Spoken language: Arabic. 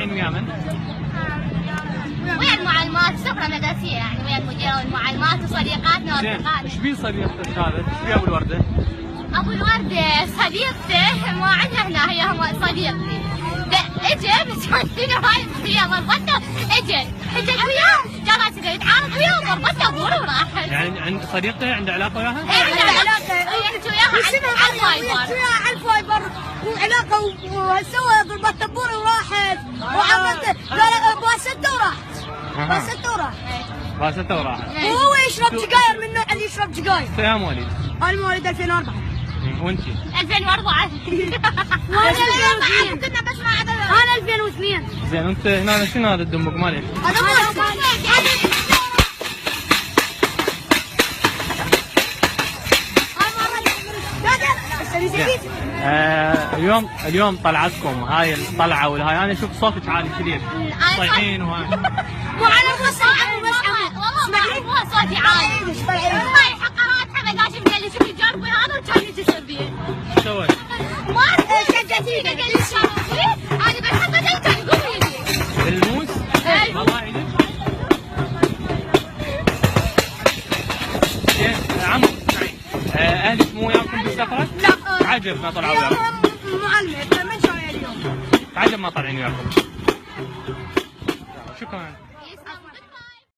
طالعين ويا من؟ ويا المعلمات سفرة مدرسية يعني ويا المديرة والمعلمات وصديقاتنا ورفقاتنا. ايش بيه صديقتك هذا؟ ايش بيه ابو الوردة؟ ابو الوردة صديقته ما عندنا هنا هي هم صديقتي. اجى بس عندنا هاي هي ضربته اجى حجت وياه جالس يتعارض وياه وضربته بور وراحت. يعني عند صديقته عنده علاقة وياها؟ ايه عنده علاقة يحكي وياها على الفايبر. على الفايبر وعلاقة وسوى ضربته بور وراحت وعملت باسته وراحت. باسته وراحت. وهو يشرب سجاير من النوع اللي يشرب سجاير. يا مواليد؟ انا مواليد 2004. وانتي؟ 2004. كنا بس ما عدا انا 2002. زين انت هنا شنو هذا الدمق مالك؟ اليوم طلعتكم هاي الطلعه والهاي انا اشوف صوتك عالي كثير طيحين وهاي. مو على والله مو صوتي عالي. هاي حقرات حمد هاشم قال لي شوفي جاربي هذا وكان يتصل بي. ايش سويت؟ ما شجعتيني قال لي شوفي انا بحبه كان يقول لي الموس؟ والله عيدك؟ زين عمو اسمعي اهلك مو وياكم بالسفره؟ لا. عجب ما طلعوا وياكم. معلمة من شوية اليوم. عجب ما طالعين وياكم. شكرا.